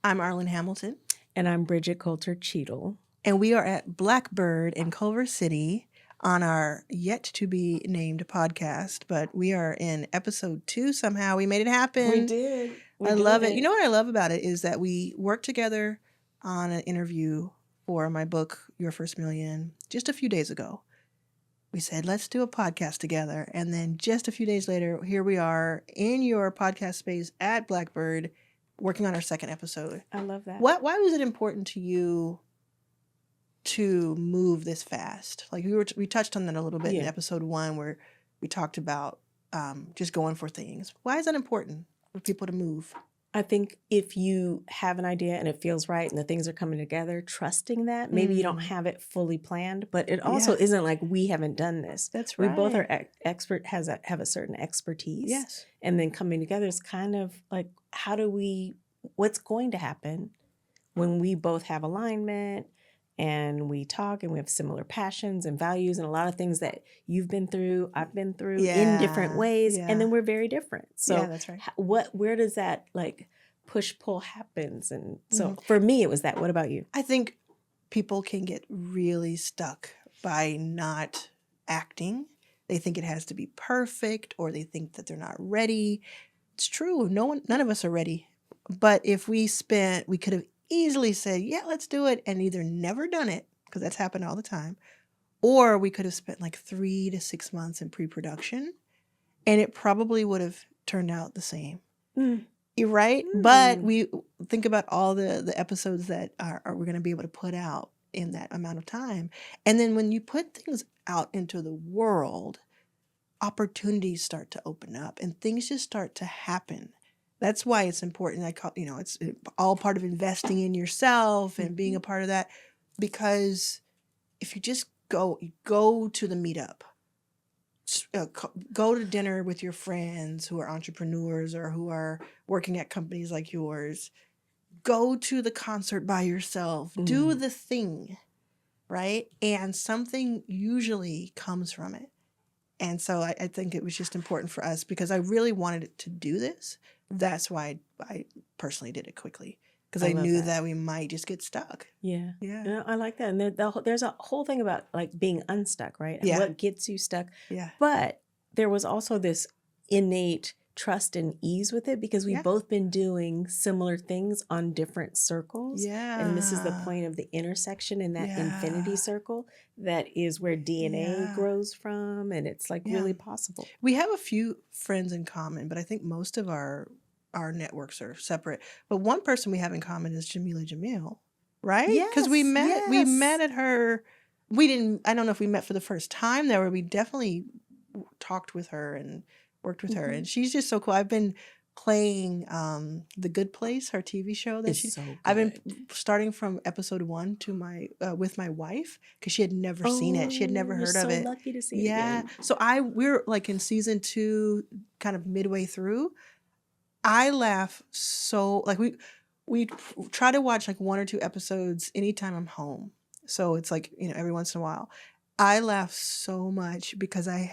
I'm Arlan Hamilton. And I'm Bridget Coulter Cheadle. And we are at Blackbird in Culver City on our yet-to-be-named podcast. But we are in episode 2 somehow. We made it happen. We did. I love it. You know what I love about it is that we worked together on an interview for my book, Your First Million, just a few days ago. We said, let's do a podcast together. And then just a few days later, here we are in your podcast space at Blackbird, working on our second episode. I love that. Why was it important to you to move this fast? Like we touched on that a little bit in episode 1 where we talked about just going for things. Why is that important for people to move? I think if you have an idea and it feels right and the things are coming together, trusting that, maybe you don't have it fully planned, but it also isn't like we haven't done this. That's right. We both are have a certain expertise. Yes. And then coming together is kind of like, what's going to happen when we both have alignment and we talk and we have similar passions and values and a lot of things that you've been through, I've been through in different ways. And then we're very different. So that's right. Where does that like push-pull happens? And so for me, it was that. What about you? I think people can get really stuck by not acting. They think it has to be perfect or they think that they're not ready. It's true. None of us are ready. But if we could have easily said, yeah, let's do it, and either never done it, because that's happened all the time, or we could have spent like 3 to 6 months in pre-production, and it probably would have turned out the same. You're right? But we think about all the episodes that we're going to be able to put out in that amount of time. And then when you put things out into the world, opportunities start to open up and things just start to happen. That's why it's important. It's all part of investing in yourself and being a part of that. Because if you just go to the meetup, go to dinner with your friends who are entrepreneurs or who are working at companies like yours, go to the concert by yourself, do the thing, right? And something usually comes from it. And so I think it was just important for us because I really wanted to do this. That's why I personally did it quickly because I knew that we might just get stuck. Yeah. I like that. And there's a whole thing about like being unstuck, right? And what gets you stuck. Yeah. But there was also this innate trust and ease with it because we've both been doing similar things on different circles. Yeah. And this is the point of the intersection in that infinity circle that is where DNA grows from. And it's like really possible. We have a few friends in common, but I think most of our networks are separate. But one person we have in common is Jamila Jamil, right? Because we met at her. I don't know if we met for the first time there, but we definitely talked with her and worked with her, and she's just so cool. I've been playing The Good Place, her TV show I've been starting from episode 1 to with my wife because she had never seen it. She had never heard of it. So lucky to see it again. So we're like in season 2, kind of midway through. I laugh so like we try to watch like 1 or 2 episodes anytime I'm home. So it's like, every once in a while. I laugh so much because it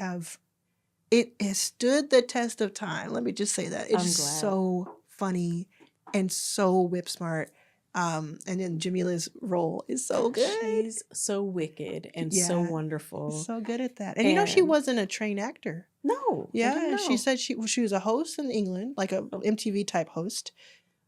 has stood the test of time. Let me just say that. It's so funny and so whip smart. And then Jamila's role is so good. She's so wicked and so wonderful. So good at that. And she wasn't a trained actor. No. Yeah. She said she was a host in England, like a MTV type host.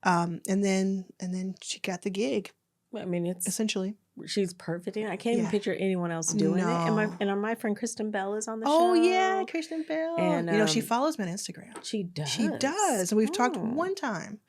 And then she got the gig. I mean, it's essentially. She's perfect. I can't even picture anyone else doing it. And my friend Kristen Bell is on the show. Oh, yeah, Kristen Bell. And she follows me on Instagram. She does. She does. And we've talked one time.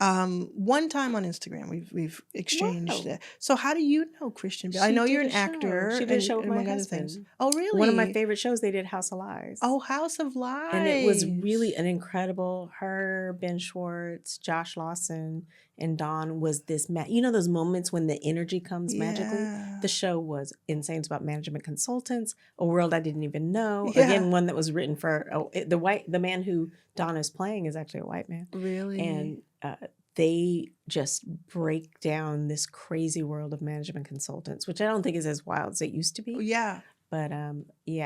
One time on Instagram, we've exchanged it. So how do you know Kristen Bell? I know you're an actor. She did a show with my husband. Other things. Oh, really? One of my favorite shows, they did House of Lies. Oh, House of Lies. And it was really an incredible, her, Ben Schwartz, Josh Lawson, and Dawn was this, those moments when the energy comes magically? The show was insane. It's about management consultants, a world I didn't even know. Yeah. Again, one that was written for, the man who Dawn is playing is actually a white man. Really? And they just break down this crazy world of management consultants, which I don't think is as wild as it used to be. Yeah. But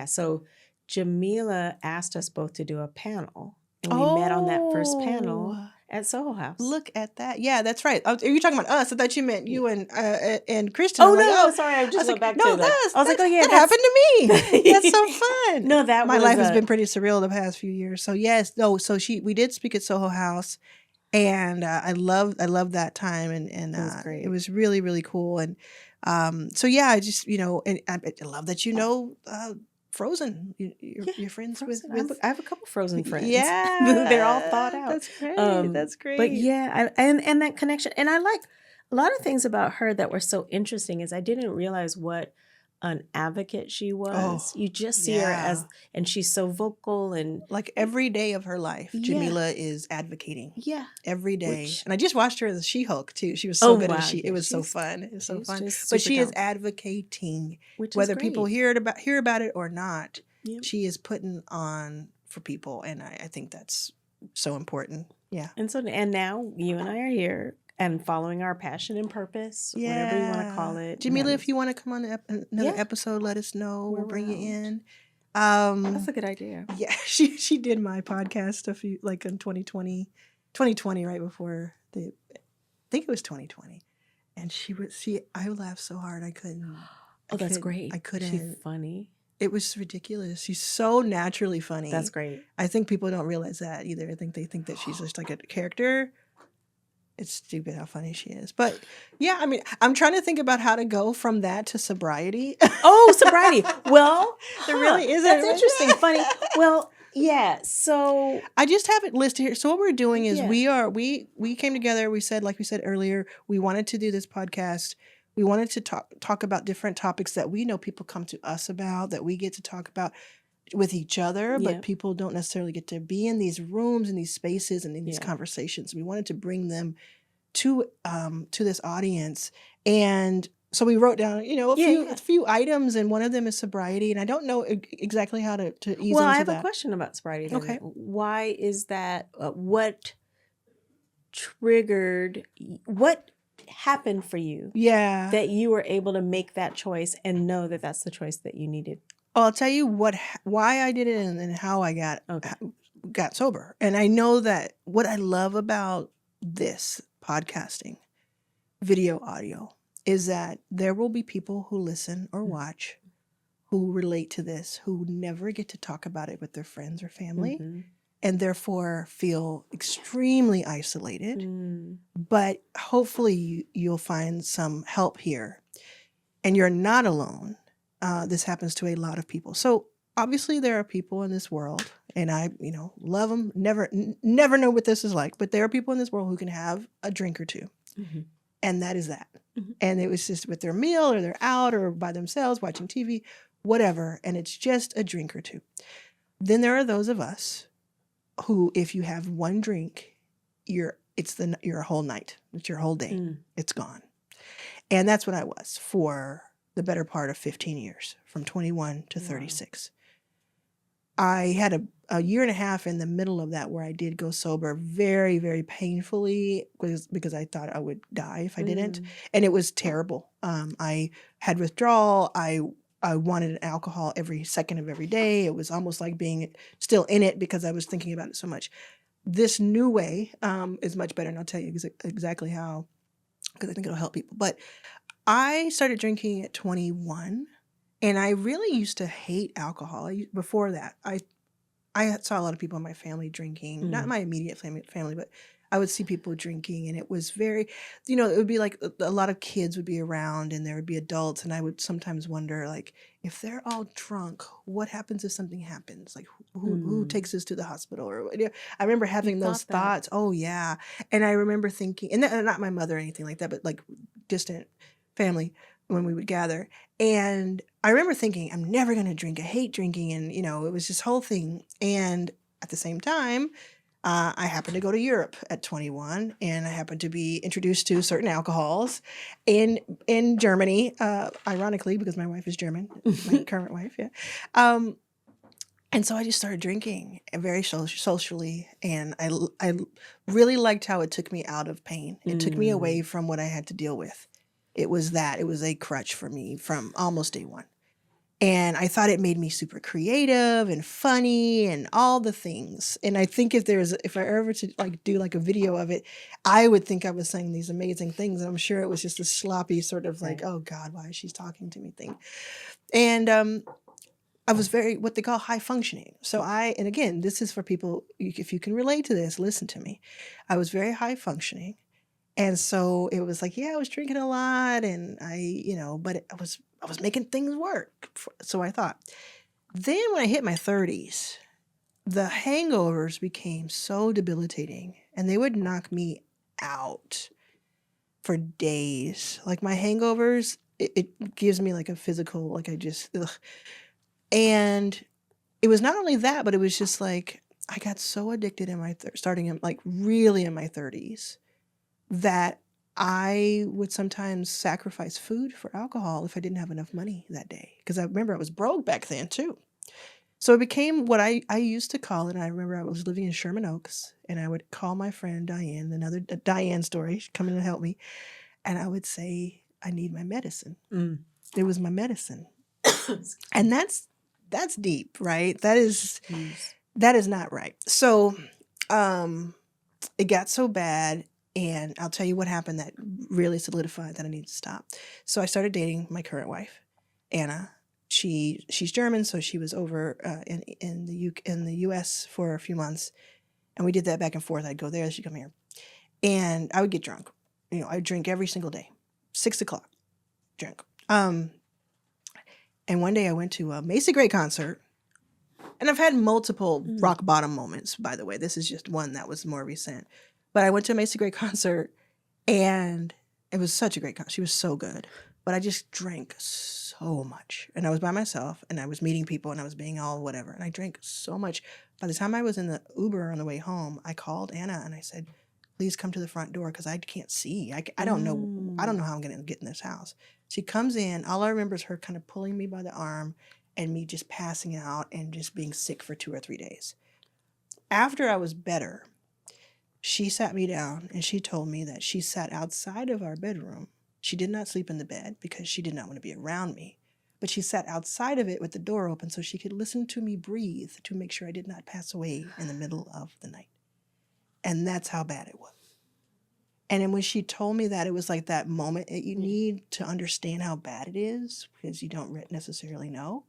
so Jamila asked us both to do a panel. And we met on that first panel. at Soho House. Look at that. Yeah, that's right. Are you talking about us? I thought you meant you and Kristen. Oh, I'm like, no, sorry. I I was just like, went back no, to I was like, oh, yeah, that that's happened to me. That's so fun. No, that my was life has been pretty surreal the past few years. So yes, no. So we did speak at Soho House, and I love that time, and it was great. it was really really cool. And so yeah, I just and I love that Frozen. You're friends Frozen. with I have a couple Frozen friends. yeah, They're all thought out. That's great. That's great. But yeah, and that connection. And I like a lot of things about her that were so interesting is I didn't realize what an advocate she was. You just see her as, and she's so vocal and like every day of her life, Jamila is advocating. Yeah, every day. And I just watched her as She-Hulk too. She was so good as Yeah, it was so fun. It was so fun. But she is advocating, which whether is people hear about it or not. Yep. She is putting on for people, and I think that's so important. Yeah. And now you and I are here and following our passion and purpose, whatever you want to call it. Jamila, if you want to come on another episode, let us know. We'll bring you in. That's a good idea. Yeah, she did my podcast in 2020, right before I think it was 2020, and I laughed so hard I couldn't. That's great. I couldn't. She's funny. It was ridiculous. She's so naturally funny. That's great. I think people don't realize that either. I think they think that she's just like a character. It's stupid how funny she is. But yeah, I mean, I'm trying to think about how to go from that to sobriety. Oh, sobriety. Well, there really isn't. That's interesting. Funny. Well, yeah. So I just have it listed here. So what we're doing is we came together. We said, like we said earlier, we wanted to do this podcast. We wanted to talk about different topics that we know people come to us about, that we get to talk about with each other, but people don't necessarily get to be in these rooms, in these spaces, and in these conversations. We wanted to bring them to this audience, and so we wrote down, a few items, and one of them is sobriety, and I don't know exactly how to ease into that. Well, I have a question about sobriety. Then. Okay, why is that? What triggered? What happened for you? Yeah, that you were able to make that choice and know that that's the choice that you needed. I'll tell you why I did it and how I got sober. And I know that what I love about this podcasting, video, audio, is that there will be people who listen or watch who relate to this, who never get to talk about it with their friends or family, and therefore feel extremely isolated. But hopefully you'll find some help here, and you're not alone. This happens to a lot of people. So obviously there are people in this world, and I, love them. Never know what this is like, but there are people in this world who can have a drink or two, and that is that. And it was just with their meal, or they're out, or by themselves watching TV, whatever, and it's just a drink or two. Then there are those of us who, if you have one drink, your whole night, it's your whole day, it's gone. And that's what I was for the better part of 15 years, from 21 to 36. I had a year and a half in the middle of that where I did go sober very, very painfully because I thought I would die if I didn't. And it was terrible. I had withdrawal. I wanted alcohol every second of every day. It was almost like being still in it because I was thinking about it so much. This new way is much better, and I'll tell you exactly how, because I think it'll help people. But I started drinking at 21, and I really used to hate alcohol. Before that, I saw a lot of people in my family drinking, not my immediate family, but I would see people drinking, and it was very, it would be like a lot of kids would be around, and there would be adults, and I would sometimes wonder, like, if they're all drunk, what happens if something happens? Like, who takes us to the hospital? Or I remember having those thoughts. Oh yeah, and I remember thinking, and not my mother or anything like that, but like distant family when we would gather. And I remember thinking, I'm never going to drink. I hate drinking. And, it was this whole thing. And at the same time, I happened to go to Europe at 21, and I happened to be introduced to certain alcohols in Germany, ironically, because my wife is German, my current wife. Yeah. And so I just started drinking very socially, and I really liked how it took me out of pain. It took me away from what I had to deal with. It was a crutch for me from almost day one. And I thought it made me super creative and funny and all the things. And I think if I ever to like do like a video of it, I would think I was saying these amazing things. And I'm sure it was just a sloppy sort of like, oh God, why is she talking to me thing? And I was very, what they call high functioning. So and again, this is for people, if you can relate to this, listen to me. I was very high functioning. And so it was like, yeah, I was drinking a lot and but I was making things work. So I thought. Then when I hit my 30s, the hangovers became so debilitating and they would knock me out for days. Like my hangovers, it gives me like a physical, like I just, ugh. And it was not only that, but it was just like, I got so addicted in starting in like really in my 30s that I would sometimes sacrifice food for alcohol if I didn't have enough money that day. Because I remember I was broke back then too. So it became what I used to call it. And I remember I was living in Sherman Oaks and I would call my friend Diane, another Diane story, she'd come in and help me. And I would say, I need my medicine. It was my medicine. And that's deep, right? That is not right. So it got so bad. And I'll tell you what happened that really solidified that I need to stop. So I started dating my current wife, Anna. She's German, so she was over in the U.S. for a few months, and we did that back and forth. I'd go there, she'd come here, and I would get drunk. I'd drink every single day, 6 o'clock, drink. And one day I went to a Macy Gray concert, and I've had multiple rock bottom moments. By the way, this is just one that was more recent. But I went to a Macy Gray concert, and it was such a great concert. She was so good. But I just drank so much. And I was by myself, and I was meeting people, and I was being all whatever. And I drank so much. By the time I was in the Uber on the way home, I called Anna, and I said, please come to the front door because I can't see. I don't know. I don't know how I'm going to get in this house. She comes in. All I remember is her kind of pulling me by the arm and me just passing out and just being sick for 2 or 3 days. After I was better, she sat me down and she told me that she sat outside of our bedroom. She did not sleep in the bed because she did not want to be around me. But she sat outside of it with the door open so she could listen to me breathe to make sure I did not pass away in the middle of the night. And that's how bad it was. And then when she told me that, it was like that moment that you need to understand how bad it is because you don't necessarily know.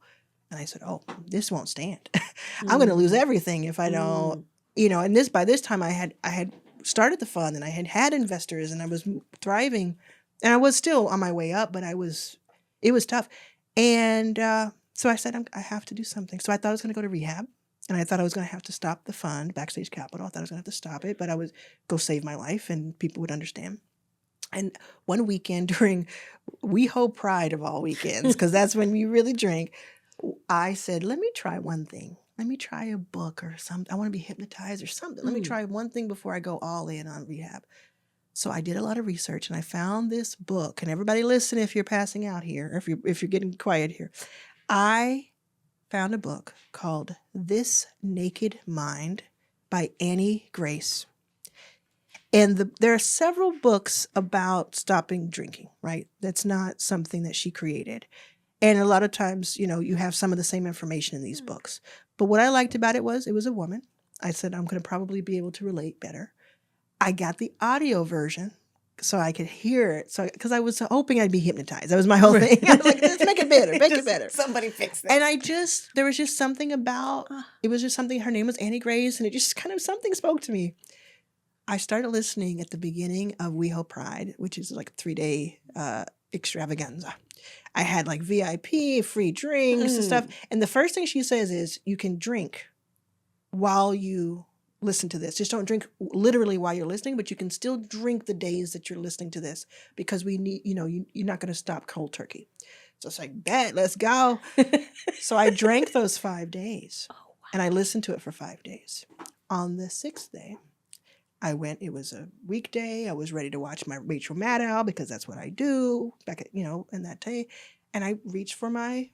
And I said, oh, this won't stand. I'm going to lose everything if I don't. And by this time I had started the fund and I had investors and I was thriving and I was still on my way up, but it was tough. And so I said, I have to do something. So I thought I was going to go to rehab and I thought I was going to have to stop the fund, Backstage Capital. I thought I was going to have to stop it, but I would go save my life and people would understand. And one weekend during WeHo Pride of all weekends, because that's when we really drink, I said, let me try one thing. Let me try a book or something. I want to be hypnotized or something. Let me try one thing before I go all in on rehab. So I did a lot of research and I found this book. And everybody listen if you're passing out here, or if you're getting quiet here. I found a book called This Naked Mind by Annie Grace. And there are several books about stopping drinking, right? That's not something that she created. And a lot of times, you have some of the same information in these books. But what I liked about it was a woman. I said, I'm going to probably be able to relate better. I got the audio version so I could hear it. So, because I was hoping I'd be hypnotized. That was my whole thing. I was like, let's make it better, make it better. Somebody fix it. And there was just something about, it was just something, her name was Annie Grace, and it just kind of something spoke to me. I started listening at the beginning of WeHo Pride, which is like a 3-day extravaganza. I had like VIP, free drinks and stuff. And the first thing she says is you can drink while you listen to this. Just don't drink literally while you're listening, but you can still drink the days that you're listening to this because we need, you're not going to stop cold turkey. So it's like, bet, let's go. So I drank those 5 days and I listened to it for 5 days. On the 6th day, I went, it was a weekday. I was ready to watch my Rachel Maddow because that's what I do back at, in that day. And I reached for my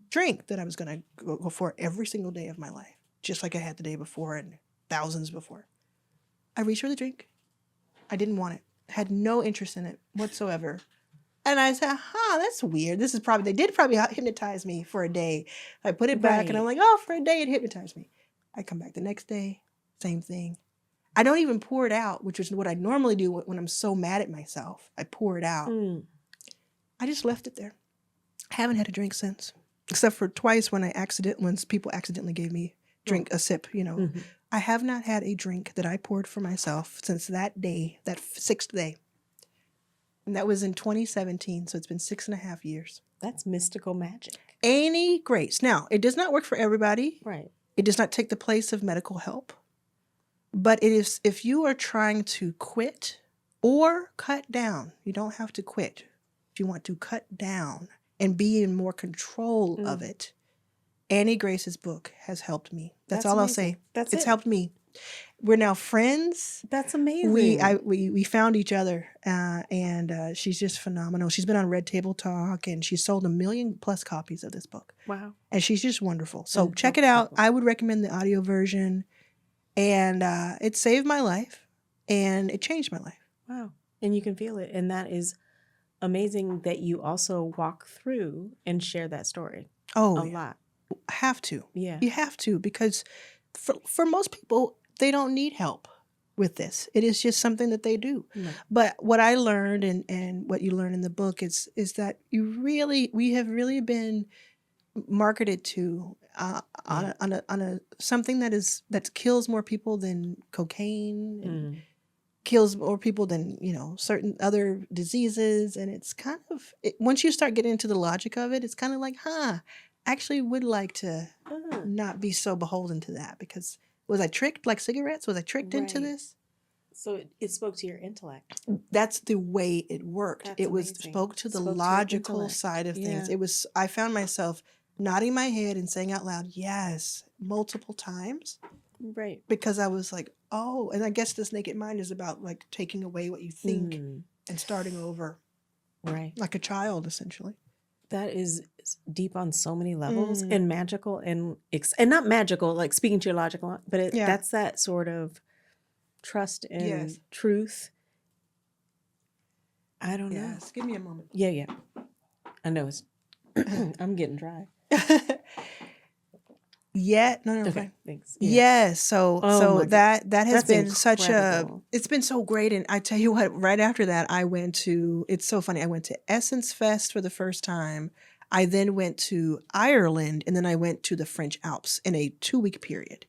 drink that I was going to go for every single day of my life, just like I had the day before and thousands before. I reached for the drink. I didn't want it. Had no interest in it whatsoever. And I said, that's weird. This is probably, they did probably hypnotize me for a day. I put it back and I'm Right. like, oh, for a day it hypnotized me. I come back the next day, same thing. I don't even pour it out, which is what I normally do when I'm so mad at myself. I pour it out. Mm. I just left it there. Haven't had a drink since, except for twice when people accidentally gave me a sip, Mm-hmm. I have not had a drink that I poured for myself since that day, that 6th day. And that was in 2017, so it's been 6.5 years. That's mystical magic. Any grace. Now, it does not work for everybody. Right. It does not take the place of medical help. But it is, if you are trying to quit or cut down, you don't have to quit. If you want to cut down and be in more control of it, Annie Grace's book has helped me. That's all amazing. I'll say. That's It's it. helped me. We're now friends. That's amazing. We found each other, and she's just phenomenal. She's been on Red Table Talk, and she's sold 1 million+ copies of this book. Wow. And she's just wonderful. So And check it out. I would recommend the audio version, and it saved my life, and it changed my life. Wow. And you can feel it, and that is amazing that you also walk through and share that story. Oh, a lot. Have to. Yeah. You have to, because for most people, they don't need help with this. It is just something that they do. Right. But what I learned and what you learn in the book is that we have really been marketed to on a something that kills more people than cocaine, and kills more people than certain other diseases. And it's kind of once you start getting into the logic of it, it's kind of like, actually would like to not be so beholden to that, because was I tricked like cigarettes? Was I tricked into Right. this? So it spoke to your intellect. That's the way it worked. That's It was amazing. spoke to the Spoke to your logical intellect. side of things. Yeah. It was, I found myself nodding my head and saying out loud, yes, multiple times, Right. because I was like, oh, and I guess this naked mind is about like taking away what you think and starting over, Right. like a child, essentially. That is deep on so many levels and magical and not magical, like speaking to your logical, but that's that sort of trust and truth. I don't know. Yes, give me a moment. Yeah. I know it's, I'm getting dry. No, Okay, fine. thanks. Yeah. Yes, so that has That's been such incredible. it's been so great. And I tell you what, right after that, it's so funny. I went to Essence Fest for the first time. I then went to Ireland, and then I went to the French Alps in a 2-week period.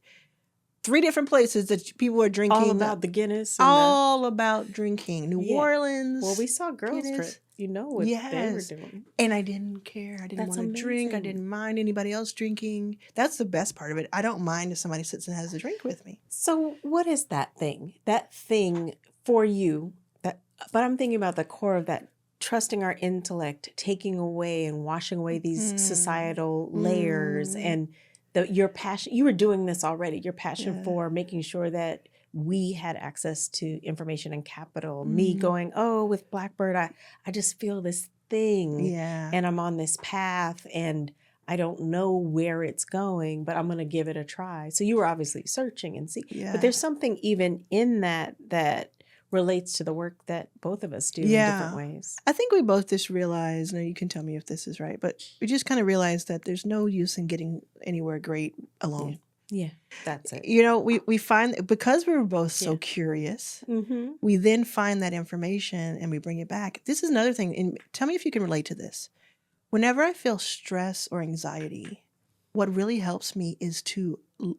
3 different places that people are drinking. All about the Guinness. And all about drinking. New Orleans. Well, we saw Girls Guinness. Trip. You know what they were doing. And I didn't care. I didn't want to drink. I didn't mind anybody else drinking. That's the best part of it. I don't mind if somebody sits and has a drink with me. So what is that thing? That thing for you, but I'm thinking about the core of that, trusting our intellect, taking away and washing away these societal layers, and your passion. You were doing this already. Your passion for making sure that we had access to information and capital. Me going, with Blackbird, I just feel this thing, and I'm on this path, and I don't know where it's going, but I'm going to give it a try. So you were obviously searching and see, but there's something even in that relates to the work that both of us do in different ways. I think we both just realized, now you can tell me if this is right, but we just kind of realized that there's no use in getting anywhere great alone. Yeah, that's it. We find, because we were both so curious, we then find that information and we bring it back. This is another thing, and tell me if you can relate to this. Whenever I feel stress or anxiety, what really helps me is to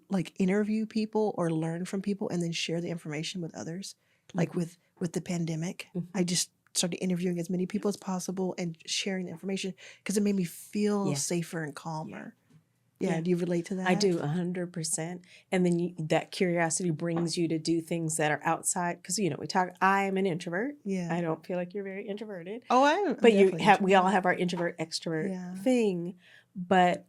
like interview people or learn from people and then share the information with others. Like with the pandemic, I just started interviewing as many people as possible and sharing the information because it made me feel safer and calmer. Yeah. Do you relate to that? I do 100%. And then that curiosity brings you to do things that are outside. Because, we talk, I am an introvert. Yeah. I don't feel like you're very introverted. Oh, I am. But we all have our introvert extrovert thing. But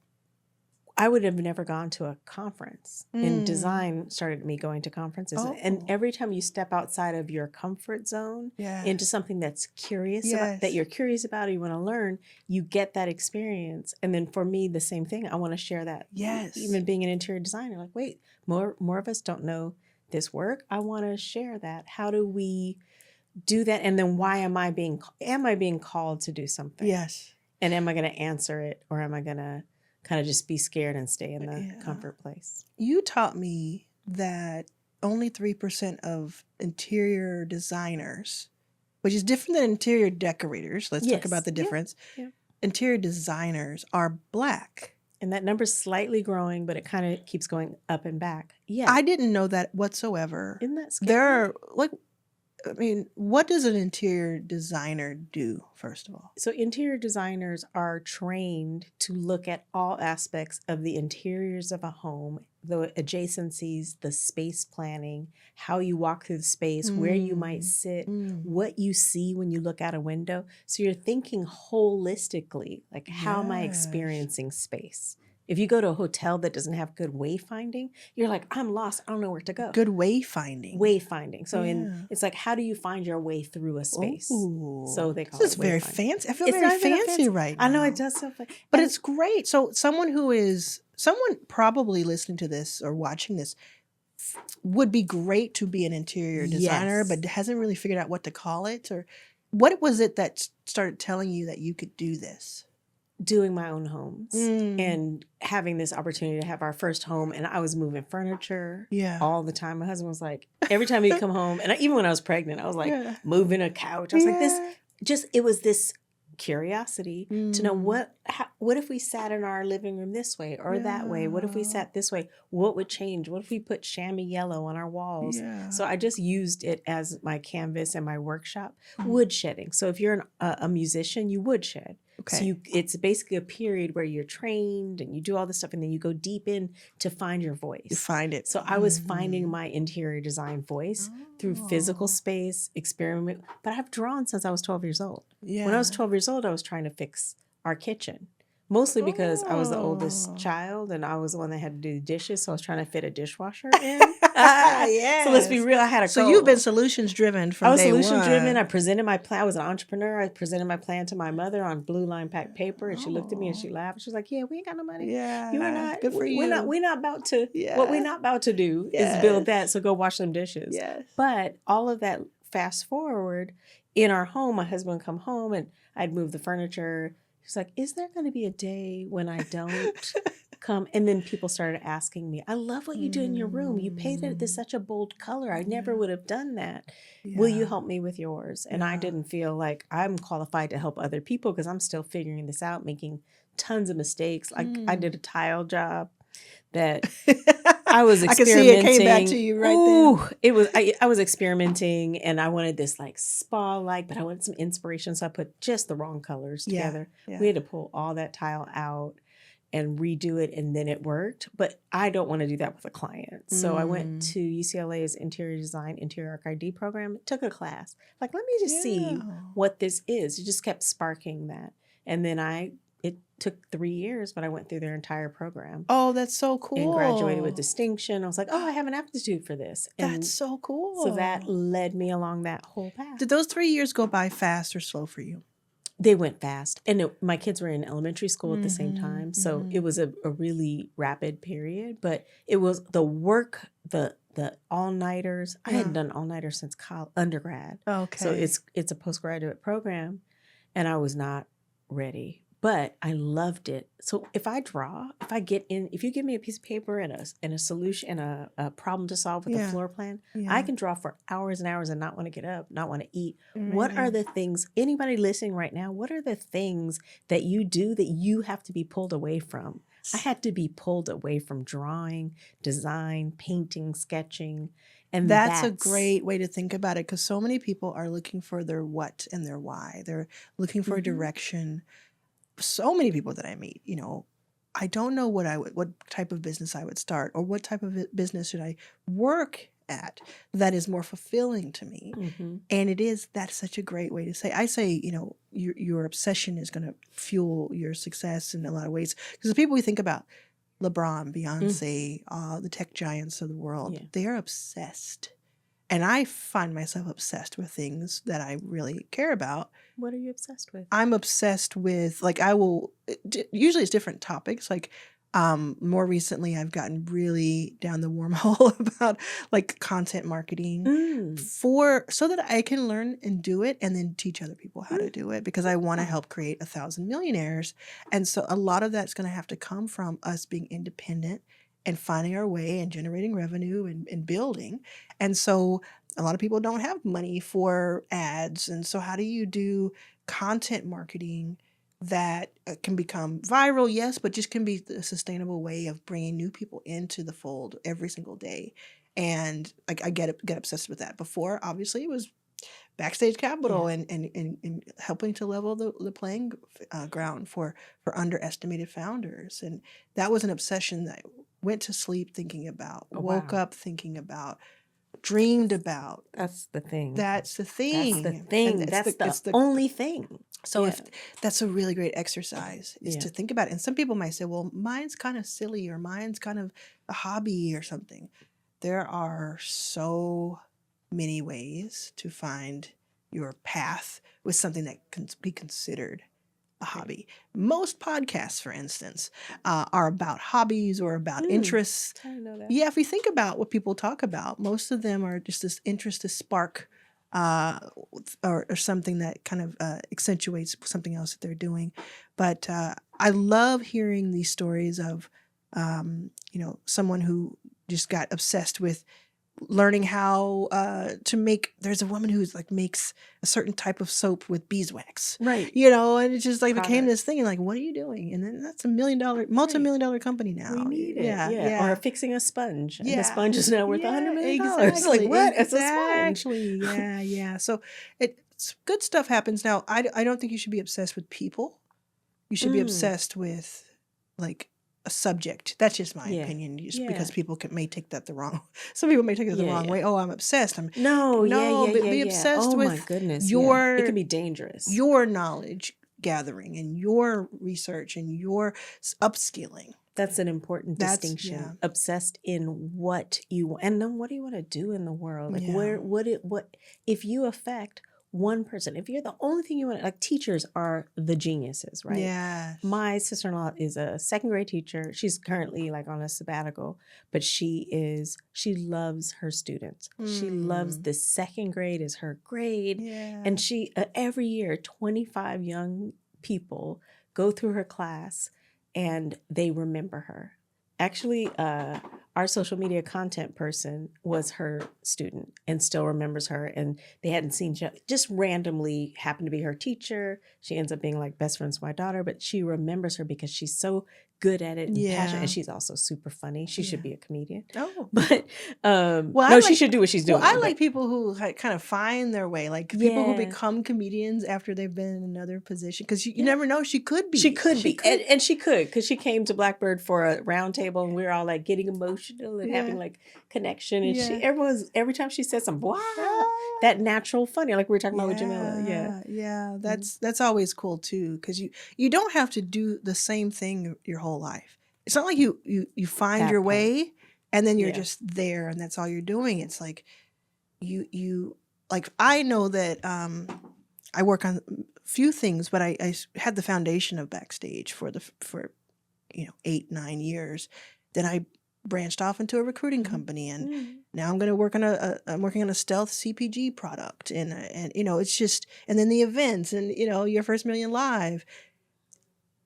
I would have never gone to a conference. And design started me going to conferences. And every time you step outside of your comfort zone into something that's curious about, that you're curious about or you want to learn, you get that experience. And then for me, the same thing. I want to share that. Yes. Even being an interior designer, like, wait, more of us don't know this work. I want to share that. How do we do that, and then why am I being called to do something? Yes. And am I going to answer it, or am I going to kind of just be scared and stay in the comfort place? You taught me that only 3% of interior designers, which is different than interior decorators. Let's talk about the difference. Yeah. Interior designers are Black. And that number's slightly growing, but it kind of keeps going up and back. Yeah. I didn't know that whatsoever. Isn't that scary? There are, like, I mean, what does an interior designer do, first of all? So interior designers are trained to look at all aspects of the interiors of a home, the adjacencies, the space planning, how you walk through the space, where you might sit, what you see when you look out a window. So you're thinking holistically, like, how am I experiencing space? If you go to a hotel that doesn't have good wayfinding, you're like, I'm lost. I don't know where to go. Good wayfinding. Wayfinding. So it's like, how do you find your way through a space? Ooh, so they call this it is very wayfinding. fancy. I feel very fancy right now. I know, it does so fun. But it's great. So someone probably listening to this or watching this would be great to be an interior designer, but hasn't really figured out what to call it. Or what was it that started telling you that you could do this? Doing my own homes and having this opportunity to have our first home. And I was moving furniture all the time. My husband was like, every time he'd come home, and even when I was pregnant, I was like moving a couch. I was like, it was this curiosity to know what if we sat in our living room this way or that way? What if we sat this way? What would change? What if we put chamois yellow on our walls? So I just used it as my canvas and my workshop. Wood shedding. So if you're a musician, you wood shed. Okay. So it's basically a period where you're trained and you do all this stuff, and then you go deep in to find your voice. You find it. So I was finding my interior design voice through physical space, experiment. But I've drawn since I was 12 years old. Yeah. When I was 12 years old, I was trying to fix our kitchen. Mostly because I was the oldest child and I was the one that had to do the dishes. So I was trying to fit a dishwasher in. So let's be real. I had a So you've been solutions driven from day one. I was solution driven. I presented my plan. I was an entrepreneur. I presented my plan to my mother on blue line packed paper. And she looked at me and she laughed. She was like, yeah, we ain't got no money. Yeah. You are not. Good for you. We're not about to. What we're not about to do is build that. So go wash them dishes. Yes. But all of that, fast forward, in our home, my husband would come home and I'd move the furniture. He's like, is there going to be a day when I don't come? And then people started asking me, I love what you do in your room. You painted this such a bold color. I never would have done that. Will you help me with yours? And I didn't feel like I'm qualified to help other people because I'm still figuring this out, making tons of mistakes. Like I did a tile job that I was experimenting. I can see it came back to you right then. It was I was experimenting and I wanted this like spa-like, but I wanted some inspiration. So I put just the wrong colors together. Yeah. We had to pull all that tile out and redo it, and then it worked. But I don't want to do that with a client. So I went to UCLA's interior design, interior arc ID program, took a class. Like, let me just see what this is. It just kept sparking that. And then it took 3 years, but I went through their entire program. Oh, that's so cool. And graduated with distinction. I was like, I have an aptitude for this. And that's so cool. So that led me along that whole path. Did those 3 years go by fast or slow for you? They went fast. And my kids were in elementary school at the same time. So it was a really rapid period. But it was the work, the all-nighters. I hadn't done all-nighters since undergrad. Okay. So it's a postgraduate program. And I was not ready. But I loved it. So if you give me a piece of paper and a solution and a problem to solve with a floor plan, I can draw for hours and hours and not want to get up, not want to eat. Mm-hmm. What are the things, anybody listening right now, what are the things that you do that you have to be pulled away from? I had to be pulled away from drawing, design, painting, sketching. And that's a great way to think about it, because so many people are looking for their what and their why. They're looking for a direction. So many people that I meet, I don't know what type of business I would start, or what type of business should I work at that is more fulfilling to me. Mm-hmm. And that's such a great way to say. I say, your obsession is going to fuel your success in a lot of ways. Because the people we think about, LeBron, Beyonce, the tech giants of the world, they are obsessed. And I find myself obsessed with things that I really care about. What are you obsessed with? I'm obsessed with, usually it's different topics. Like, More recently, I've gotten really down the wormhole about like content marketing so that I can learn and do it and then teach other people how to do it, because I want to help create 1,000 millionaires. And so a lot of that's going to have to come from us being independent and finding our way and generating revenue and building. And so a lot of people don't have money for ads. And so how do you do content marketing that can become viral, yes, but just can be a sustainable way of bringing new people into the fold every single day? And like I get obsessed with that. Before, obviously, it was Backstage Capital and helping to level the playing ground for underestimated founders. And that was an obsession that I went to sleep thinking about, woke up thinking about, dreamed about. That's the thing. That's the thing. That's the thing. And that's the only thing. So if that's a really great exercise is to think about it. And some people might say, well, mine's kind of silly, or mine's kind of a hobby or something. There are so many ways to find your path with something that can be considered a hobby. Most podcasts, for instance, are about hobbies or about interests. I know that. Yeah, if we think about what people talk about, most of them are just this interest to spark or something that kind of accentuates something else that they're doing. But I love hearing these stories of, someone who just got obsessed with learning how to make. There's a woman who's like makes a certain type of soap with beeswax, right? And it just like became this thing. And like, what are you doing? And then that's multi-million-dollar company now. We need it, yeah. Or fixing a sponge. Yeah, the sponge is now worth $100 million. Exactly. Like what? Exactly. It's a sponge. Yeah. So it's good stuff happens now. I don't think you should be obsessed with people. You should be obsessed with like a subject. That's just my opinion. Just because people may take that the wrong. Some people may take it the wrong way. Oh, I'm obsessed. Be obsessed with my goodness. Your. It can be dangerous. Your knowledge gathering and your research and your upskilling. That's an important distinction. Yeah. Obsessed in what you want, and then what do you want to do in the world? Like what if you affect one person, if you're the only thing you want, like teachers are the geniuses, right? Yeah. My sister-in-law is a second grade teacher. She's currently like on a sabbatical, but she loves her students. She loves the second grade is her grade. Yeah. And she, every year, 25 young people go through her class and they remember her. Actually, our social media content person was her student and still remembers her. And they hadn't seen, just randomly happened to be her teacher. She ends up being like best friends with my daughter, but she remembers her because she's so good at it and passionate. And she's also super funny. She should be a comedian. Oh, but she should do what she's doing. Well, I like people who kind of find their way, like people who become comedians after they've been in another position. Because you never know, she could be. She could be, and she could, because she came to Blackbird for a round table, and we were all like getting emotional and having like connection. And every time she said something, wow, that natural funny, like we were talking about with Jamila. Yeah, that's always cool too, because you don't have to do the same thing your whole life. It's not like you find your way and then you're just there and that's all you're doing. It's like you like, I know that I work on a few things, but I had the foundation of Backstage for 8-9 years. Then I branched off into a recruiting company, and now I'm going to work on I'm working on a stealth CPG product, and it's just, and then the events, and your first million live.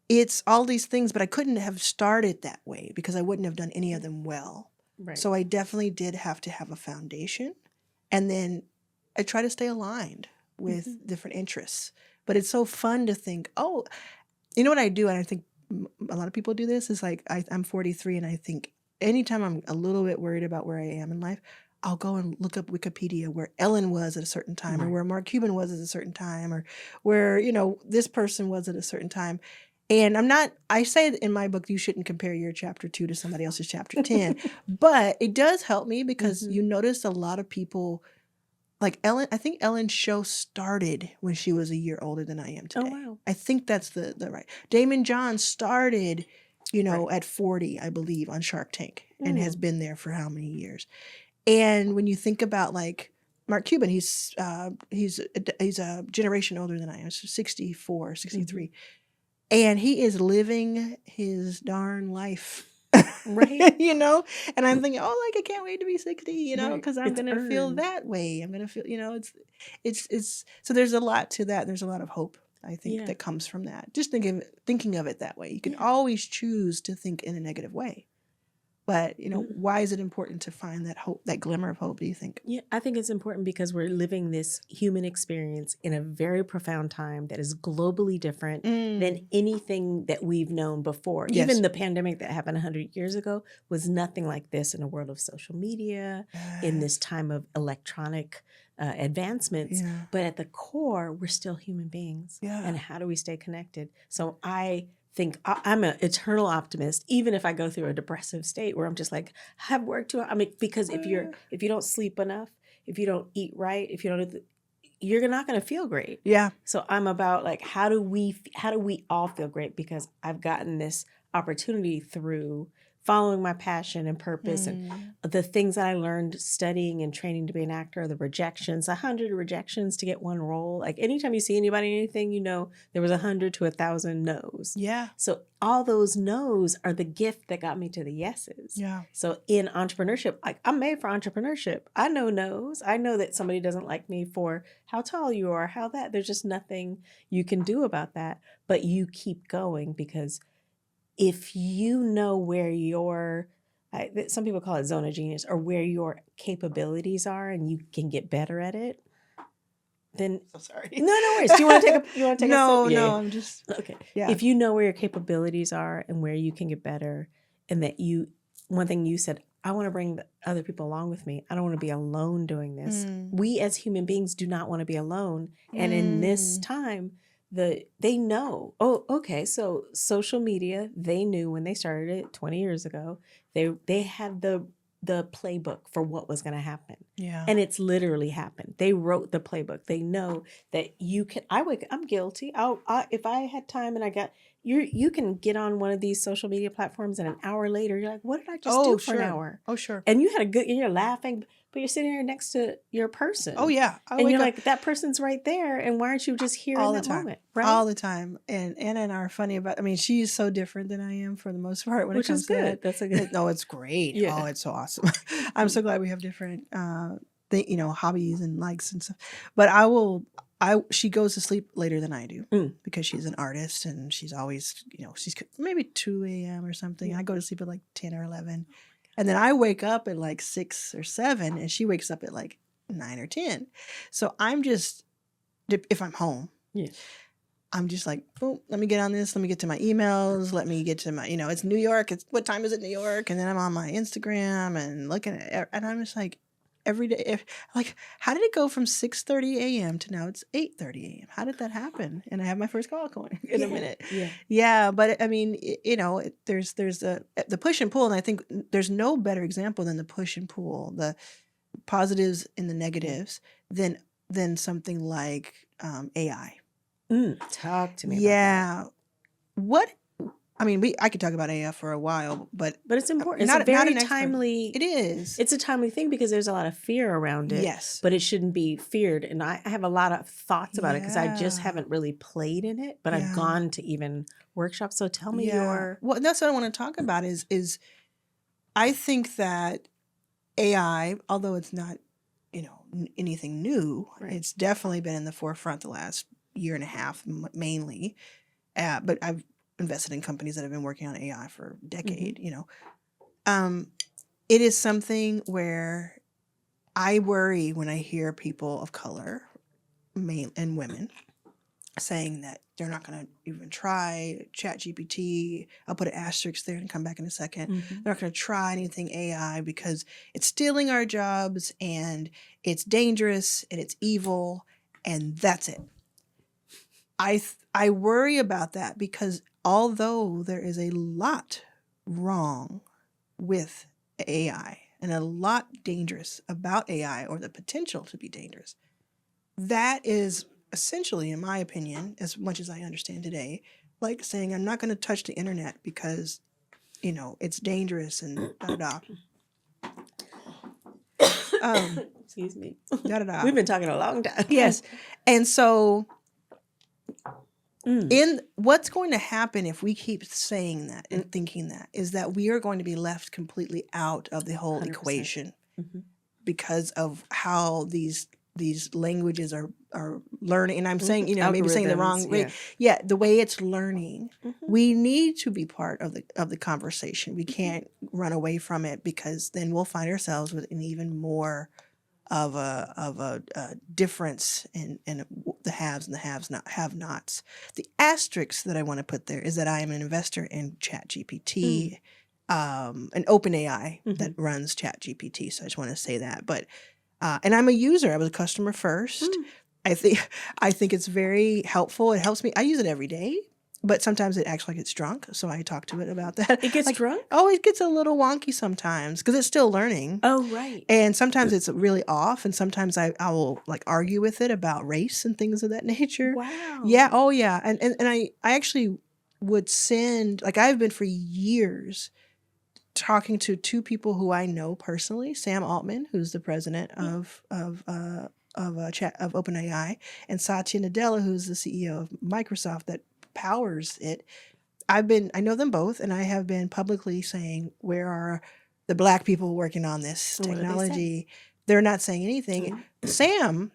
It's all these things, but I couldn't have started that way because I wouldn't have done any of them well. Right. So I definitely did have to have a foundation, and then I try to stay aligned with different interests. But it's so fun to think, oh, you know what I do, and I think a lot of people do this, is like I'm 43, and I think anytime I'm a little bit worried about where I am in life, I'll go and look up Wikipedia where Ellen was at a certain time, or where Mark Cuban was at a certain time, or where, this person was at a certain time. And I say in my book, you shouldn't compare your chapter 2 to somebody else's chapter 10, but it does help me because you notice a lot of people, like Ellen, I think Ellen's show started when she was a year older than I am today. Oh, wow. I think that's the right. Damon John started, at 40, I believe, on Shark Tank, and has been there for how many years. And when you think about like Mark Cuban, he's a generation older than I am, so 64, 63. And he is living his darn life. Right. And I'm thinking, oh, like I can't wait to be 60, Right. because I'm It's gonna feel earned. that way. I'm gonna feel, it's so there's a lot to that. There's a lot of hope, I think, Yeah. that comes from that. Just thinking of it that way. You can Yeah. always choose to think in a negative way. But, Mm. why is it important to find that hope, that glimmer of hope, do you think? Yeah, I think it's important because we're living this human experience in a very profound time that is globally different than anything that we've known before. Yes. Even the pandemic that happened 100 years ago was nothing like this in a world of social media, in this time of electronic advancements. Yeah. But at the core, we're still human beings. Yeah. And how do we stay connected? So I think I'm an eternal optimist, even if I go through a depressive state where I'm just like, I have work to. I mean, because if you don't sleep enough, if you don't eat right, if you don't, you're not going to feel great. Yeah. So I'm about like, how do we all feel great? Because I've gotten this opportunity through following my passion and purpose and the things that I learned studying and training to be an actor, the rejections, 100 rejections to get one role. Like anytime you see anybody in anything, there was 100 to 1,000 no's. Yeah. So all those no's are the gift that got me to the yeses. Yeah. So in entrepreneurship, like I'm made for entrepreneurship. I know no's. I know that somebody doesn't like me for how tall you are, how that. There's just nothing you can do about that. But you keep going because if you know where some people call it zone of genius, or where your capabilities are and you can get better at it, then So sorry. no worries. Do you want to take a sip? No, Yeah. I'm just Okay. Yeah. If you know where your capabilities are and where you can get better, and that one thing you said, I want to bring other people along with me. I don't want to be alone doing this. We as human beings do not want to be alone. And in this time, they know, oh, okay, so social media, they knew when they started it 20 years ago, they had the playbook for what was going to happen. Yeah. And it's literally happened. They wrote the playbook. They know that you can. I'm guilty. If I had time and I got you can get on one of these social media platforms and an hour later you're like, what did I just do for an hour? Oh, sure. And you had and you're laughing, but you're sitting here next to your person. Oh, yeah. And you're like, that person's right there. And why aren't you just here all in the that time. moment? Right? All the time. And Anna and I are funny about. I mean, she's so different than I am for the most part when Which it comes is good. to that. That's a good. No, it's great. Yeah. Oh, it's so awesome. I'm so glad we have different, hobbies and likes and stuff. But she goes to sleep later than I do because she's an artist and she's always, she's maybe 2 a.m. or something. I go to sleep at like 10 or 11. And then I wake up at like 6 or 7 and she wakes up at like 9 or 10. So I'm just, if I'm home, I'm just like, boom, let me get on this. Let me get to my emails. Let me get to my, it's New York. What time is it in New York? And then I'm on my Instagram and looking at it. And I'm just like, every day, how did it go from 6:30 a.m. to now it's 8:30 a.m.? How did that happen? And I have my first call going in a minute. Yeah. But I mean, there's the push and pull. And I think there's no better example than the push and pull, the positives and the negatives than something like AI. Talk to me about that. I could talk about AI for a while, but it's important. It's a very timely. It is. It's a timely thing because there's a lot of fear around it. Yes, but it shouldn't be feared. And I have a lot of thoughts about it because I just haven't really played in it. But I've gone to even workshops. So tell me your. Well, that's what I want to talk about. Is I think that AI, although it's not, anything new, it's definitely been in the forefront the last year and a half mainly. But I've invested in companies that have been working on AI for a decade, It is something where I worry when I hear people of color, men and women, saying that they're not going to even try ChatGPT. I'll put an asterisk there and come back in a second. They're not going to try anything AI because it's stealing our jobs and it's dangerous and it's evil and that's it. I worry about that because although there is a lot wrong with AI and a lot dangerous about AI or the potential to be dangerous, that is essentially, in my opinion, as much as I understand today, like saying I'm not going to touch the internet because, it's dangerous and da-da-da. Excuse me. Da-da-da. We've been talking a long time. Yes. And so In what's going to happen if we keep saying that and thinking that is that we are going to be left completely out of the whole 100%. equation because of how these languages are learning. And I'm saying, maybe saying the wrong way. Yeah, the way it's learning. We need to be part of the conversation. We can't run away from it, because then we'll find ourselves with an even more of a difference in the haves and the have-nots. The asterisk that I want to put there is that I am an investor in ChatGPT, an OpenAI that runs ChatGPT. So I just want to say that. But and I'm a user. I was a customer first. I think it's very helpful. It helps me. I use it every day. But sometimes it acts like it's drunk, so I talk to it about that. It gets drunk? Oh, it gets a little wonky sometimes because it's still learning. Oh, right. And sometimes it's really off, and sometimes I will argue with it about race and things of that nature. Wow. Yeah. Oh, yeah. And I actually would send, I've been for years talking to two people who I know personally, Sam Altman, who's the president of OpenAI, and Satya Nadella, who's the CEO of Microsoft that powers it. I know them both, and I have been publicly saying, where are the Black people working on this technology? They're not saying anything. Sam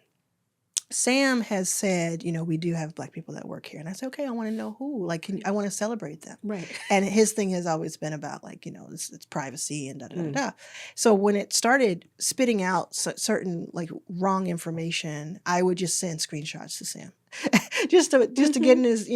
has said, we do have Black people that work here. And I said, okay, I want to know who. I want to celebrate them. Right. And his thing has always been about, it's privacy and da-da-da-da. So when it started spitting out certain, wrong information, I would just send screenshots to Sam. just to get in his,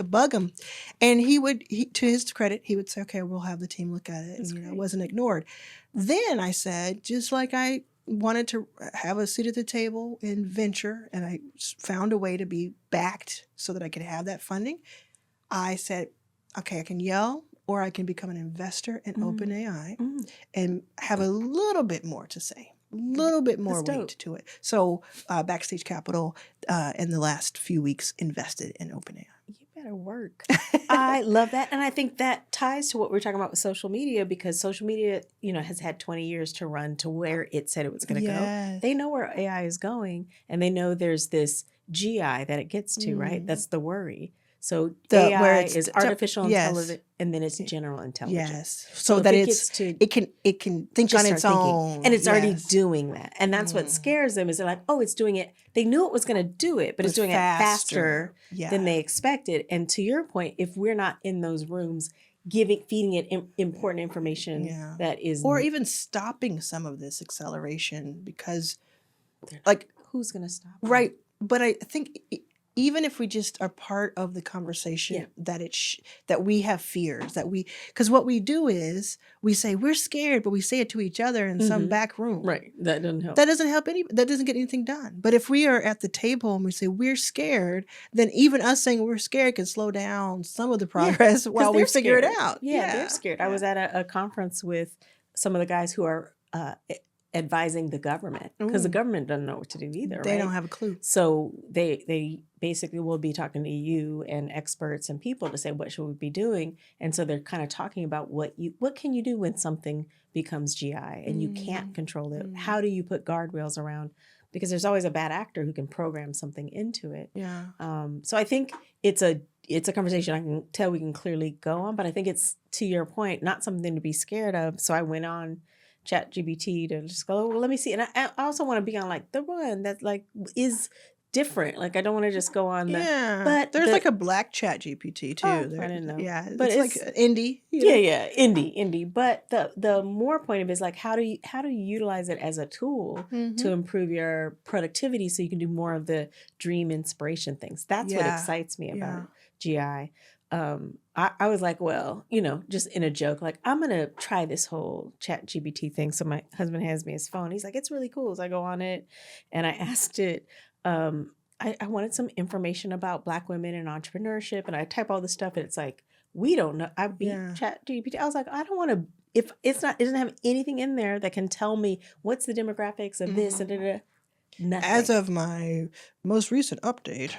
bug him. And to his credit, he would say, okay, we'll have the team look at it. That's and, it wasn't ignored. Then I said, just like I wanted to have a seat at the table in venture, and I found a way to be backed so that I could have that funding. I said, okay, I can yell, or I can become an investor in OpenAI and have a little bit more to say. Little bit more weight to it. So Backstage Capital in the last few weeks invested in OpenAI. You better work. I love that. And I think that ties to what we're talking about with social media, because social media, has had 20 years to run to where it said it was going to go. They know where AI is going, and they know there's this GI that it gets to, right? That's the worry. So AI is artificial intelligence, and then it's general intelligence. Yes, so that it can think on its own, and it's already doing that. And that's what scares them, is they're like, oh, it's doing it. They knew it was going to do it, but it's doing it faster than they expected. And to your point, if we're not in those rooms feeding it important information that is, or even stopping some of this acceleration, because who's going to stop? Right, but I think. Even if we just are part of the conversation, that we have fears, because what we do is we say we're scared, but we say it to each other in some back room. Right. That doesn't help. That doesn't help that doesn't get anything done. But if we are at the table and we say we're scared, then even us saying we're scared can slow down some of the progress while we figure it out. Yeah, they're scared. Yeah. I was at a conference with some of the guys who are advising the government, because the government doesn't know what to do either. They don't have a clue. So they basically will be talking to you and experts and people to say, what should we be doing? And so they're kind of talking about what can you do when something becomes GI and you can't control it? How do you put guardrails around? Because there's always a bad actor who can program something into it. Yeah. So I think it's a conversation I can tell we can clearly go on, but I think it's, to your point, not something to be scared of. So I went on ChatGPT to just go, well, let me see. And I also want to be on the one that is different. I don't want to just go on but there's a black ChatGPT too. I didn't know. Yeah, but it's indie. Indie. But the more point of it is how do you utilize it as a tool to improve your productivity so you can do more of the dream inspiration things. That's what excites me about GI. I was like, well, just in a joke, I'm going to try this whole ChatGPT thing. So my husband hands me his phone. He's like, it's really cool. So I go on it and I asked it, I wanted some information about Black women and entrepreneurship. And I type all this stuff and it's like, we don't know. I beat ChatGPT. I was like, I don't want to, if it doesn't have anything in there that can tell me what's the demographics of this and nothing. As of my most recent update.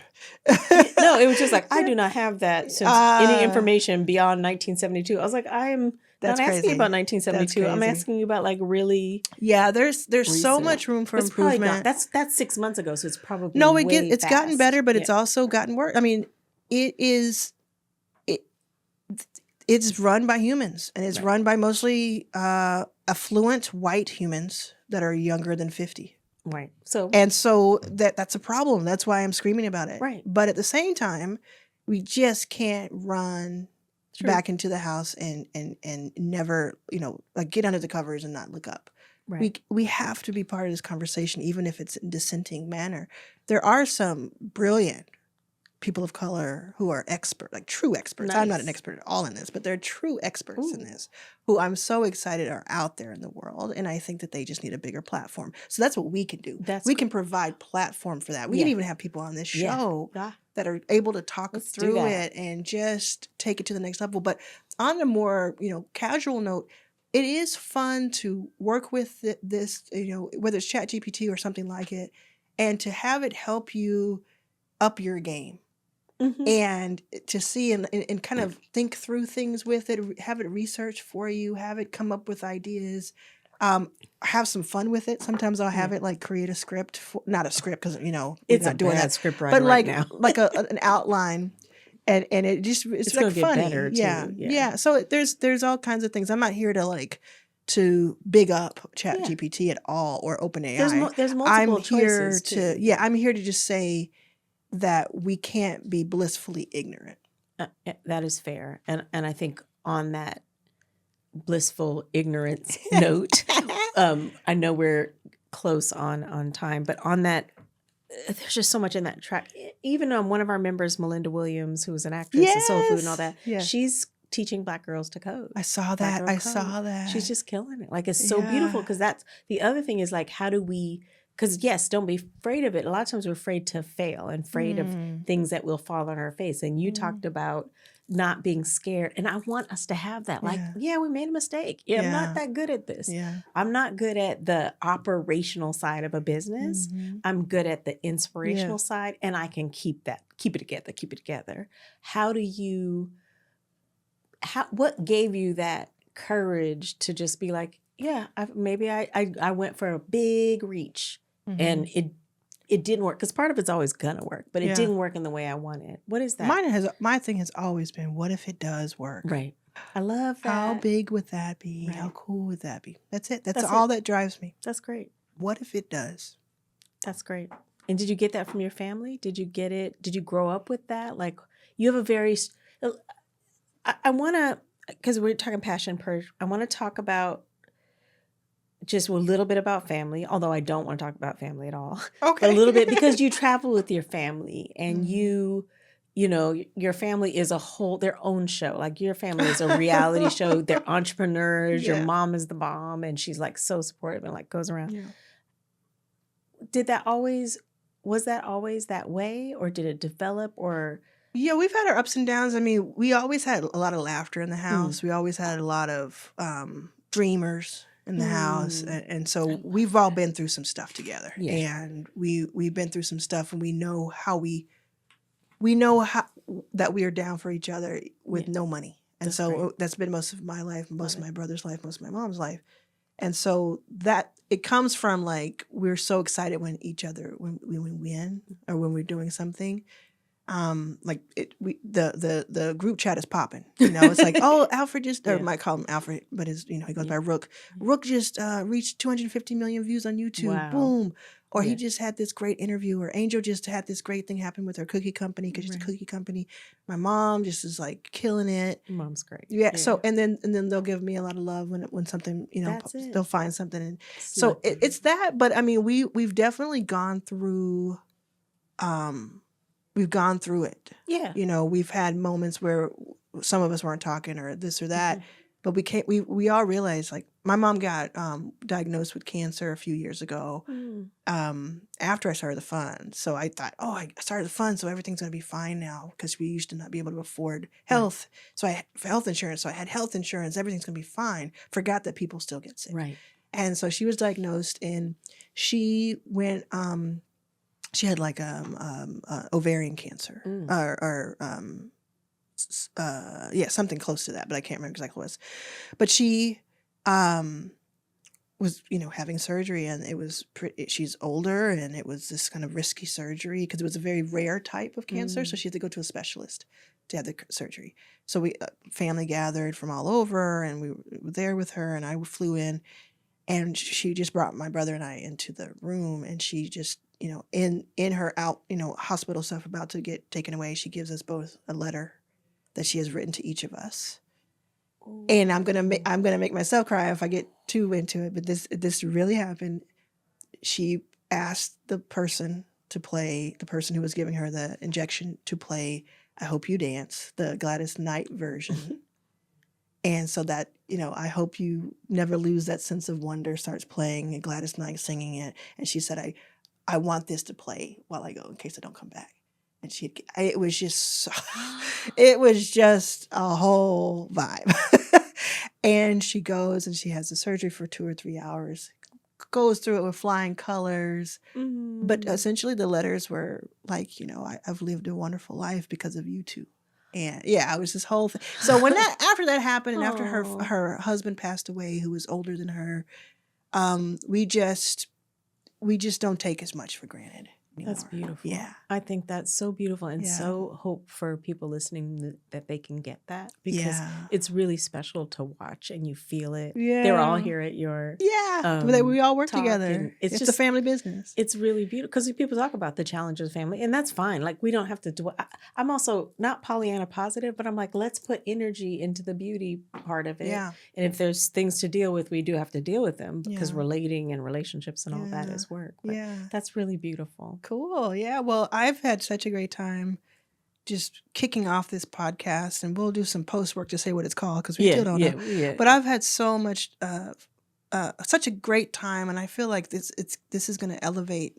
No, it was just I do not have that since any information beyond 1972. I was like, I'm not asking you about 1972. I'm asking you about really. Yeah, there's so much room for improvement. That's 6 months ago, so it's probably it's gotten better, but it's also gotten worse. I mean, it is it it's run by humans, and it's Right. run by mostly affluent white humans that are younger than 50. Right. So And so that's a problem. That's why I'm screaming about it. Right. But at the same time, we just can't run True. back into the house and never, like get under the covers and not look up. Right. We have to be part of this conversation, even if it's in dissenting manner. There are some brilliant people of color who are expert, like true experts. I'm not an Nice. expert at all in this, but they're true experts in Ooh. this, who I'm so excited are out there in the world. And I think that they just need a bigger platform. So that's what we can do. We can provide platform for that. We can Yeah. even have people on this Yeah. show Yeah. that are able to talk Let's do through that. it and just take it to the next level. But on a more, casual note, it is fun to work with this, whether it's ChatGPT or something like it, and to have it help you up your game. Mhm. And to see and kind of think through things with it, have it research for you, have it come up with ideas, have some fun with it. Sometimes I'll have Yeah. it like create a script, not a script because we're It's a not doing bad that, script but writer right like now. like an outline, and it's It's like gonna get funny, better yeah, too. yeah. So there's all kinds of things. I'm not here to big up Yeah. ChatGPT at all or OpenAI. There's multiple I'm here choices to too. I'm here to just say that we can't be blissfully ignorant. That is fair. And I think on that blissful ignorance note, I know we're close on time, but on that, there's just so much in that track. Even one of our members, Melinda Williams, who was an actress in Soul Food and all that, Yes. she's teaching Black girls to code. I saw Black that. girl I code. saw that. She's just killing it. Like, it's so beautiful, because that's the other thing is like, how do we, because yes, don't be afraid of it. A lot of times we're afraid to fail and afraid of things that will fall on our face. And you talked about not being scared. And I want us to have that. Like, yeah, we made a mistake. Yeah, I'm not that good at this. Yeah. I'm not good at the operational side of a business. I'm good at the inspirational side, and I can keep it together. What gave you that courage to just be like, yeah, I went for a big reach and it didn't work, because part of it's always gonna work, but it didn't work in the way I wanted. What is that? My thing has always been, what if it does work? Right. I love that. How big would that be? Right. How cool would that be? That's it. That's all that drives me. That's great. What if it does? That's great. And did you get that from your family? Did you get it? Did you grow up with that? Like, you have a very, I want to, because we're talking passion purge, I want to talk about just a little bit about family, although I don't want to talk about family at all. Okay. But a little bit, because you travel with your family, and you know, your family is their own show. Like, your family is a reality show. They're entrepreneurs. Your mom is the bomb, and she's like so supportive and like goes around. Yeah. Was that always that way, or did it develop, or? Yeah, we've had our ups and downs. I mean, we always had a lot of laughter in the house. We always had a lot of dreamers in the house, and so we've all been through some stuff together. Yeah. And we've been through some stuff, and we know how that we are down for each other with no money. And that's so great. That's been most of my life, most of my brother's life, most of my mom's life. And so that it comes from, like, we're so excited when we win or when we're doing something. The group chat is popping. It's like, oh, Alfred just, or might call him Alfred, but he goes by Rook. Rook just reached 250 million views on YouTube. Wow. Boom. Or he just had this great interview, or Angel just had this great thing happen with her cookie company, because she's a cookie company. My mom just is like killing it. Mom's great. Yeah. So and then they'll give me a lot of love when something, they'll find something. And so it's that. But I mean, we've definitely gone through. We've gone through it. Yeah. We've had moments where some of us weren't talking or this or that, but we all realized, like, my mom got diagnosed with cancer a few years ago after I started the fund. So I thought, oh, I started the fund, so everything's going to be fine now, because we used to not be able to afford health. So I had health insurance. So I had health insurance. Everything's going to be fine. Forgot that people still get sick. Right. And so she was diagnosed, and she went she had like ovarian cancer or something close to that, but I can't remember exactly what it was. But she was, having surgery, and it was she's older, and it was this kind of risky surgery because it was a very rare type of cancer. So she had to go to a specialist to have the surgery. So we family gathered from all over, and we were there with her, and I flew in, and she just brought my brother and I into the room, and she just, in her hospital stuff about to get taken away, she gives us both a letter that she has written to each of us. And I'm gonna make myself cry if I get too into it, but this really happened. She asked the person who was giving her the injection to play "I Hope You Dance," the Gladys Knight version, and so that "I Hope You Never Lose That Sense of Wonder" starts playing, and Gladys Knight singing it, and she said, "I want this to play while I go in case I don't come back." And it was just it was just a whole vibe. And she goes and she has the surgery for 2 or 3 hours, goes through it with flying colors. But essentially the letters were like, I've lived a wonderful life because of you two. And yeah, it was this whole thing. So after that happened, and after her husband passed away, who was older than her, we just don't take as much for granted anymore. That's beautiful. Yeah. I think that's so beautiful, and so hope for people listening that they can get that, because it's really special to watch and you feel it. Yeah. They were all here at your we all work together. It's just a family business. It's really beautiful because people talk about the challenges of family, and that's fine. Like, we don't have to do. I'm also not Pollyanna positive, but I'm like, let's put energy into the beauty part of it. Yeah. And if there's things to deal with, we do have to deal with them, because relating and relationships and all that is work. But that's really beautiful. Cool. Yeah. Well, I've had such a great time just kicking off this podcast, and we'll do some post work to say what it's called, because we still don't know. Yeah. But I've had so much, such a great time, and I feel like this is going to elevate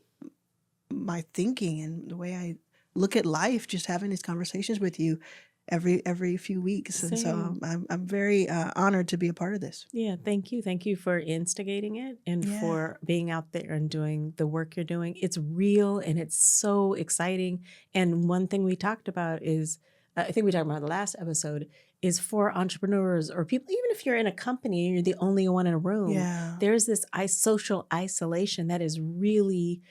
my thinking and the way I look at life, just having these conversations with you every few weeks. Same. And so I'm very honored to be a part of this. Yeah, thank you for instigating it, and for being out there and doing the work you're doing. It's real and it's so exciting. And one thing we talked about is, I think we talked about the last episode, is for entrepreneurs or people, even if you're in a company and you're the only one in a room, there's this social isolation that is really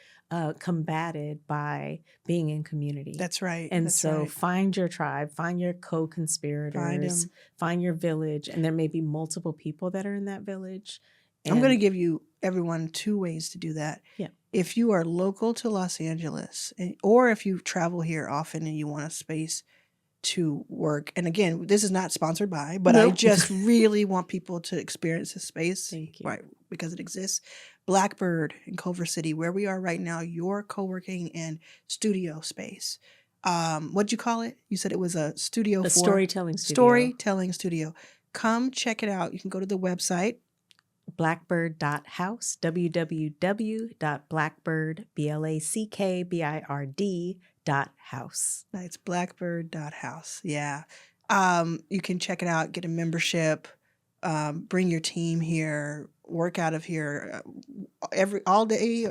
combated by being in community. That's right. And find your tribe, find your co-conspirators, find your village, and there may be multiple people that are in that village. And I'm going to give you everyone 2 ways to do that. Yeah. If you are local to Los Angeles, or if you travel here often and you want a space to work, and again, this is not sponsored by, but I just really want people to experience this space. Thank you. Right, because it exists. Blackbird in Culver City, where we are right now, your co-working and studio space. What'd you call it? You said it was a studio. Storytelling studio. Storytelling studio. Come check it out. You can go to the website. Blackbird.house, www.blackbird.house. It's blackbird.house. Yeah. You can check it out, get a membership, bring your team here, work out of here all day,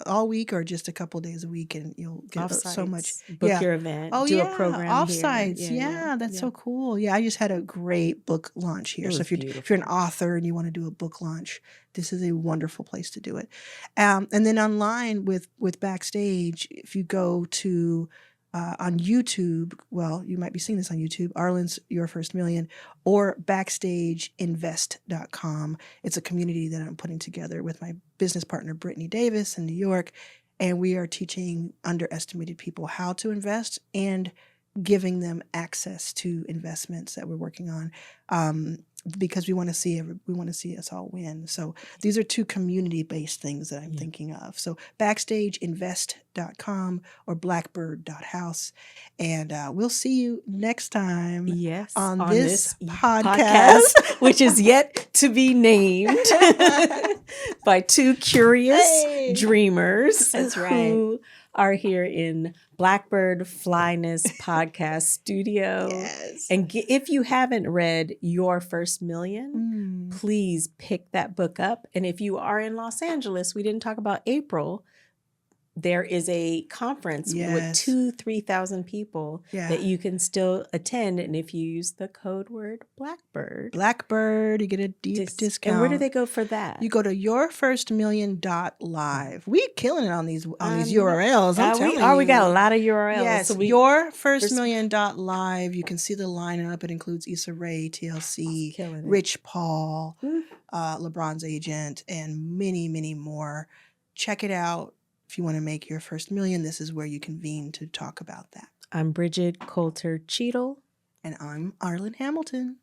all week, or just a couple days a week, and you'll get so much. Book your event. Do a program offsites. Here. That's so cool. Yeah, I just had a great book launch here. So if you're an author and you want to do a book launch, this is a wonderful place to do it. And then online with Backstage, if you go to on YouTube, well, you might be seeing this on YouTube, Arlan's Your First Million, or BackstageInvest.com. It's a community that I'm putting together with my business partner, Brittany Davis in New York, and we are teaching underestimated people how to invest and giving them access to investments that we're working on, because we want to see us all win. So these are 2 community-based things that I'm thinking of. So BackstageInvest.com or Blackbird.house. And we'll see you next time on this podcast, which is yet to be named by 2 curious dreamers. That's right. Who are here in Blackbird Flyness Podcast Studio. Yes. And if you haven't read Your First Million, please pick that book up. And if you are in Los Angeles, we didn't talk about April, there is a conference with Yes. 2,000-3,000 people Yeah. that you can still attend. And if you use the code word Blackbird, you get a deep discount. And where do they go for that? You go to yourfirstmillion.live. We killing it on these URLs. I'm telling you. We got a lot of URLs. Yes, So yourfirstmillion.live. You can see the lineup. It includes Issa Rae, TLC, Rich Paul, LeBron's agent, and many, many more. Check it out. If you want to make your first million, this is where you convene to talk about that. I'm Bridget Coulter Cheadle. And I'm Arlan Hamilton.